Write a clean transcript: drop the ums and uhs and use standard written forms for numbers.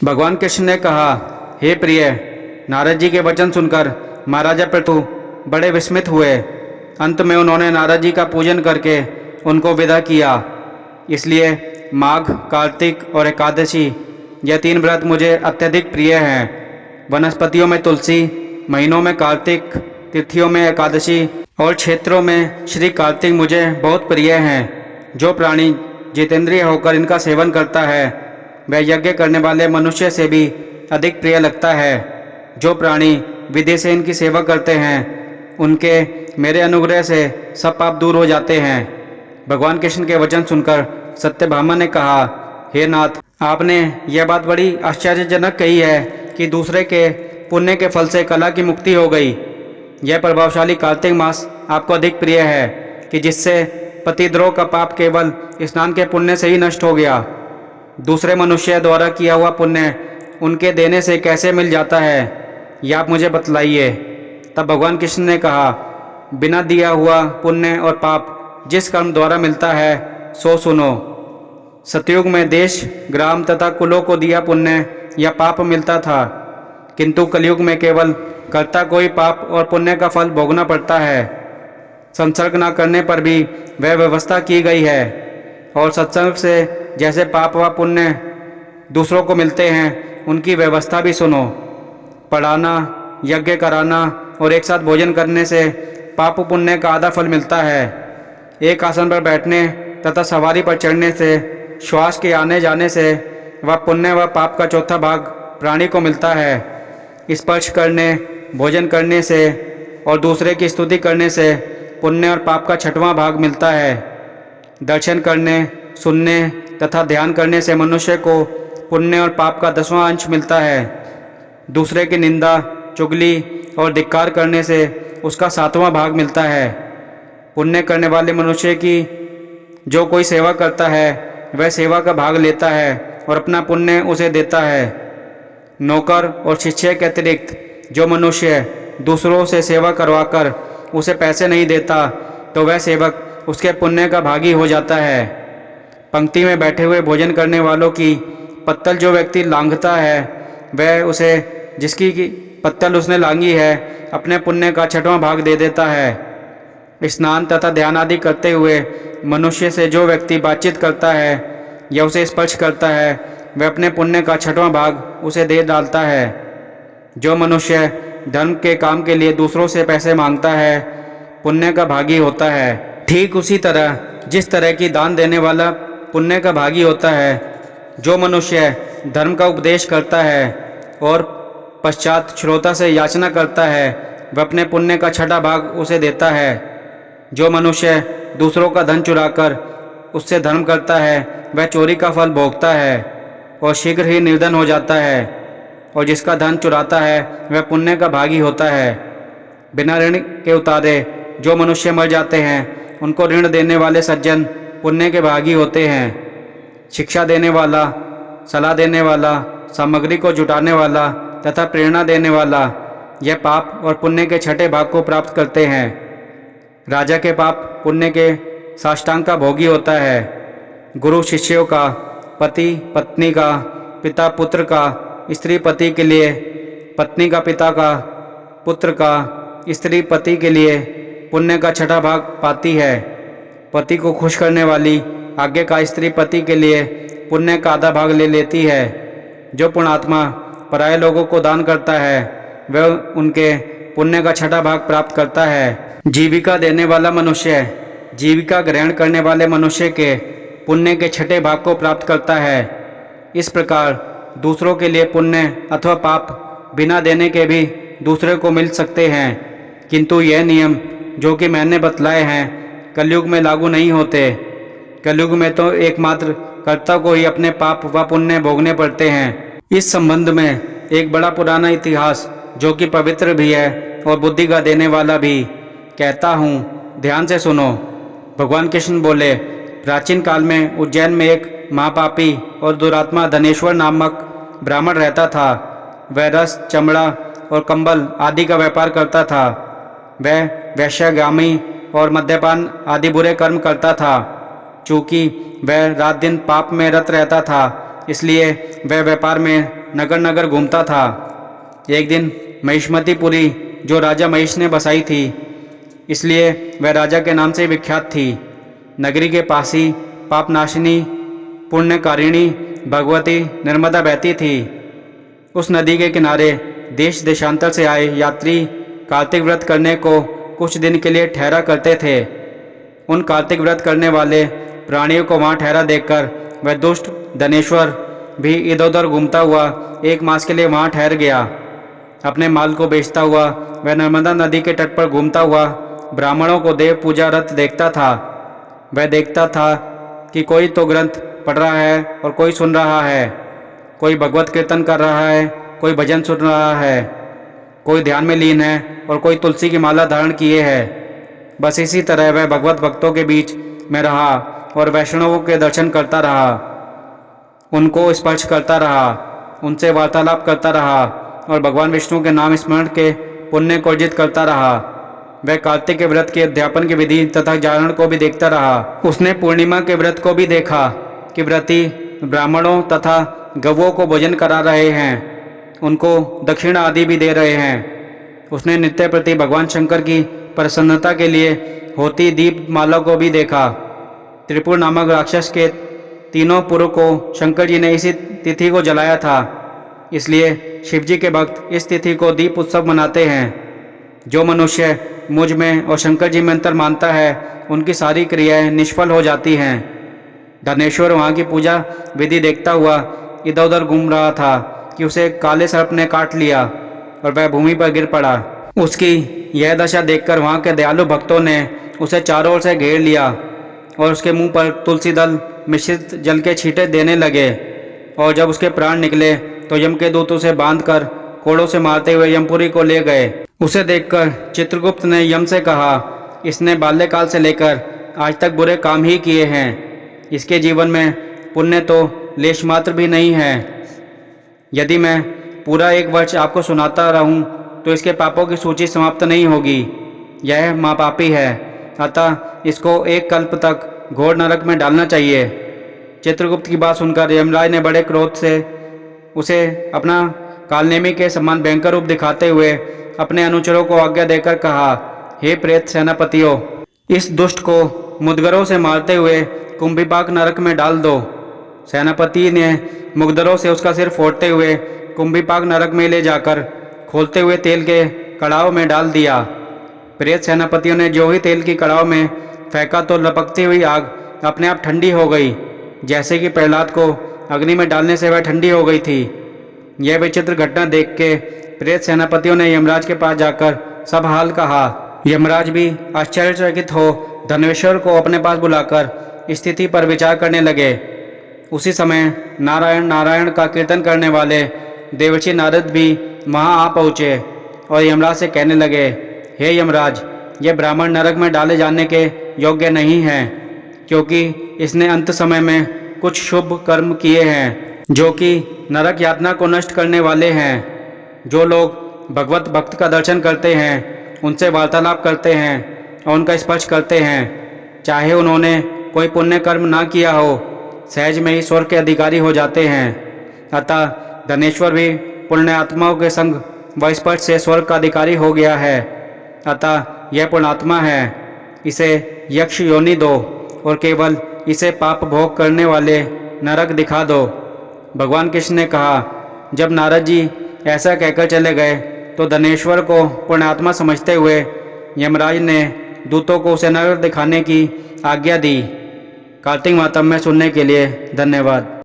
भगवान कृष्ण ने कहा, हे प्रिय, नारद जी के वचन सुनकर महाराजा पृथु बड़े विस्मित हुए। अंत में उन्होंने नारद जी का पूजन करके उनको विदा किया। इसलिए माघ, कार्तिक और एकादशी यह 3 व्रत मुझे अत्यधिक प्रिय हैं। वनस्पतियों में तुलसी, महीनों में कार्तिक, तिथियों में एकादशी और क्षेत्रों में श्री कार्तिक मुझे बहुत प्रिय हैं। जो प्राणी जितेंद्रिय होकर इनका सेवन करता है वह यज्ञ करने वाले मनुष्य से भी अधिक प्रिय लगता है। जो प्राणी विधि से इनकी सेवा करते हैं उनके मेरे अनुग्रह से सब पाप दूर हो जाते हैं। भगवान कृष्ण के वचन सुनकर सत्यभामा ने कहा, हे नाथ, आपने यह बात बड़ी आश्चर्यजनक कही है कि दूसरे के पुण्य के फल से कला की मुक्ति हो गई। यह प्रभावशाली कार्तिक मास आपको अधिक प्रिय है कि जिससे पतिद्रोह का पाप केवल स्नान के पुण्य से ही नष्ट हो गया। दूसरे मनुष्य द्वारा किया हुआ पुण्य उनके देने से कैसे मिल जाता है, यह आप मुझे बतलाइए। तब भगवान कृष्ण ने कहा, बिना दिया हुआ पुण्य और पाप जिस कर्म द्वारा मिलता है सो सुनो। सतयुग में देश, ग्राम तथा कुलों को दिया पुण्य या पाप मिलता था, किंतु कलयुग में केवल कर्ता को ही पाप और पुण्य का फल भोगना पड़ता है। संसर्ग न करने पर भी वह व्यवस्था की गई है। और सत्संग से जैसे पाप व पुण्य दूसरों को मिलते हैं उनकी व्यवस्था भी सुनो। पढ़ाना, यज्ञ कराना और एक साथ भोजन करने से पाप पुण्य का आधा फल मिलता है। एक आसन पर बैठने तथा सवारी पर चढ़ने से, श्वास के आने जाने से वह पुण्य व पाप का चौथा भाग प्राणी को मिलता है। स्पर्श करने, भोजन करने से और दूसरे की स्तुति करने से पुण्य और पाप का 6वां भाग मिलता है। दर्शन करने, सुनने तथा ध्यान करने से मनुष्य को पुण्य और पाप का 10वां अंश मिलता है। दूसरे की निंदा, चुगली और धिक्कार करने से उसका 7वां भाग मिलता है। पुण्य करने वाले मनुष्य की जो कोई सेवा करता है वह सेवा का भाग लेता है और अपना पुण्य उसे देता है। नौकर और शिष्य के अतिरिक्त जो मनुष्य दूसरों से सेवा करवाकर उसे पैसे नहीं देता तो वह सेवक उसके पुण्य का भागी हो जाता है। पंक्ति में बैठे हुए भोजन करने वालों की पत्तल जो व्यक्ति लांघता है वह उसे जिसकी पत्तल उसने लांघी है अपने पुण्य का 6वां भाग दे देता है। स्नान तथा ध्यान आदि करते हुए मनुष्य से जो व्यक्ति बातचीत करता है या उसे स्पर्श करता है वह अपने पुण्य का 6वां भाग उसे दे डालता है। जो मनुष्य धर्म के काम के लिए दूसरों से पैसे मांगता है पुण्य का भागी होता है। ठीक उसी तरह जिस तरह की दान देने वाला पुण्य का भागी होता है, जो मनुष्य धर्म का उपदेश करता है और पश्चात श्रोता से याचना करता है वह अपने पुण्य का 6वां भाग उसे देता है। जो मनुष्य दूसरों का धन चुराकर उससे धर्म करता है वह चोरी का फल भोगता है और शीघ्र ही निर्धन हो जाता है। और जिसका धन चुराता है वह पुण्य का भागी होता है। बिना ऋण के उतारे जो मनुष्य मर जाते हैं उनको ऋण देने वाले सज्जन पुण्य के भागी होते हैं। शिक्षा देने वाला, सलाह देने वाला, सामग्री को जुटाने वाला तथा प्रेरणा देने वाला यह पाप और पुण्य के 6ठे भाग को प्राप्त करते हैं। राजा के पाप पुण्य के साष्टांग का भोगी होता है। गुरु शिष्यों का, पति पत्नी का, पिता पुत्र का, स्त्री पति के लिए, पत्नी का पिता का, पुत्र का, स्त्री पति के लिए पुण्य का 6ठा भाग पाती है। पति को खुश करने वाली आज्ञा का स्त्री पति के लिए पुण्य का आधा भाग ले लेती है। जो पुण्यात्मा पराये लोगों को दान करता है वह उनके पुण्य का 6ठा भाग प्राप्त करता है। जीविका देने वाला मनुष्य जीविका ग्रहण करने वाले मनुष्य के पुण्य के 6ठे भाग को प्राप्त करता है। इस प्रकार दूसरों के लिए पुण्य अथवा पाप बिना देने के भी दूसरे को मिल सकते हैं, किंतु यह नियम जो कि मैंने बतलाए हैं कलयुग में लागू नहीं होते। कलयुग में तो एकमात्र कर्ता को ही अपने पाप व पुण्य भोगने पड़ते हैं। इस संबंध में एक बड़ा पुराना इतिहास जो कि पवित्र भी है और बुद्धि का देने वाला भी कहता हूँ, ध्यान से सुनो। भगवान कृष्ण बोले, प्राचीन काल में उज्जैन में एक महापापी और दुरात्मा धनेश्वर नामक ब्राह्मण रहता था। वह रस, चमड़ा और कंबल आदि का व्यापार करता था। वह वैश्यगामी और मद्यपान आदि बुरे कर्म करता था। चूँकि वह रात दिन पाप में रत रहता था इसलिए वह व्यापार में नगर नगर घूमता था। एक दिन महिष्मतीपुरी, जो राजा महिष ने बसाई थी, इसलिए वह राजा के नाम से विख्यात थी, नगरी के पास ही पापनाशिनी पुण्यकारिणी भगवती नर्मदा बहती थी। उस नदी के किनारे देश देशांतर से आए यात्री कार्तिक व्रत करने को कुछ दिन के लिए ठहरा करते थे। उन कार्तिक व्रत करने वाले प्राणियों को वहाँ ठहरा देखकर वह दुष्ट धनेश्वर भी इधर उधर घूमता हुआ 1 मास के लिए वहाँ ठहर गया। अपने माल को बेचता हुआ वह नर्मदा नदी के तट पर घूमता हुआ ब्राह्मणों को देव पूजा रत देखता था। वह देखता था कि कोई तो ग्रंथ पढ़ रहा है और कोई सुन रहा है, कोई भगवत कीर्तन कर रहा है, कोई भजन सुन रहा है, कोई ध्यान में लीन है और कोई तुलसी की माला धारण किए है। बस इसी तरह वह भगवत भक्तों के बीच में रहा और वैष्णवों के दर्शन करता रहा, उनको स्पर्श करता रहा, उनसे वार्तालाप करता रहा और भगवान विष्णु के नाम स्मरण के पुण्य को अर्जित करता रहा। वह कार्तिक के व्रत के अध्यापन की विधि तथा जागरण को भी देखता रहा। उसने पूर्णिमा के व्रत को भी देखा कि व्रती ब्राह्मणों तथा गवों को भोजन करा रहे हैं, उनको दक्षिण आदि भी दे रहे हैं। उसने नित्य प्रति भगवान शंकर की प्रसन्नता के लिए होती दीप माला को भी देखा। त्रिपुर नामक राक्षस के 3 पुरों को शंकर जी ने इसी तिथि को जलाया था, इसलिए शिवजी के भक्त इस तिथि को दीप उत्सव मनाते हैं। जो मनुष्य मुझ में और शंकर जी में अंतर मानता है, उनकी सारी क्रियाएं निष्फल हो जाती हैं। धनेश्वर वहाँ की पूजा विधि देखता हुआ इधर उधर घूम रहा था कि उसे काले सर्प ने काट लिया और वह भूमि पर गिर पड़ा। उसकी यह दशा देखकर वहाँ के दयालु भक्तों ने उसे चारों ओर से घेर लिया और उसके मुंह पर तुलसी दल मिश्रित जल के छींटे देने लगे। और जब उसके प्राण निकले तो यम के दूत उसे बांधकर कोड़ों से मारते हुए यमपुरी को ले गए। उसे देखकर चित्रगुप्त ने यम से कहा, इसने बाल्यकाल से लेकर आज तक बुरे काम ही किए हैं, इसके जीवन में पुण्य तो लेश मात्र भी नहीं है। यदि मैं पूरा 1 वर्ष आपको सुनाता रहूं तो इसके पापों की सूची समाप्त नहीं होगी। यह महापापी है, अतः इसको 1 कल्प तक घोर नरक में डालना चाहिए। चित्रगुप्त की बात सुनकर यमराज ने बड़े क्रोध से उसे अपना कालनेमी के समान भयंकर रूप दिखाते हुए अपने अनुचरों को आज्ञा देकर कहा, हे प्रेत सेनापतियों, इस दुष्ट को मुदगरों से मारते हुए कुंभीपाक नरक में डाल दो। सेनापति ने मुगदरों से उसका सिर फोड़ते हुए कुंभीपाक नरक में ले जाकर खोलते हुए तेल के कड़ाव में डाल दिया। प्रेत सेनापतियों ने जो ही तेल की कड़ाव में फेंका तो लपकती हुई आग अपने आप ठंडी हो गई, जैसे कि प्रहलाद को अग्नि में डालने से वह ठंडी हो गई थी। यह विचित्र घटना देख के प्रेत सेनापतियों ने यमराज के पास जाकर सब हाल कहा। यमराज भी आश्चर्यचकित हो धनेश्वर को अपने पास बुलाकर स्थिति पर विचार करने लगे। उसी समय नारायण नारायण का कीर्तन करने वाले देवर्षि नारद भी वहाँ आ पहुँचे और यमराज से कहने लगे, हे यमराज, यह ब्राह्मण नरक में डाले जाने के योग्य नहीं है, क्योंकि इसने अंत समय में कुछ शुभ कर्म किए हैं जो कि नरक यातना को नष्ट करने वाले हैं। जो लोग भगवत भक्त का दर्शन करते हैं, उनसे वार्तालाप करते हैं और उनका स्पर्श करते हैं, चाहे उन्होंने कोई पुण्य कर्म ना किया हो, सहज में ही स्वर्ग के अधिकारी हो जाते हैं। अतः धनेश्वर भी पुण्यात्माओं के संग व स्पर्श से स्वर्ग का अधिकारी हो गया है। अतः यह पुण्यात्मा है, इसे यक्ष योनि दो और केवल इसे पाप भोग करने वाले नरक दिखा दो। भगवान कृष्ण ने कहा। जब नारद जी ऐसा कहकर चले गए तो धनेश्वर को पुण्यात्मा समझते हुए यमराज ने दूतों को उसे नरक दिखाने की आज्ञा दी। कार्तिक मातम में सुनने के लिए धन्यवाद।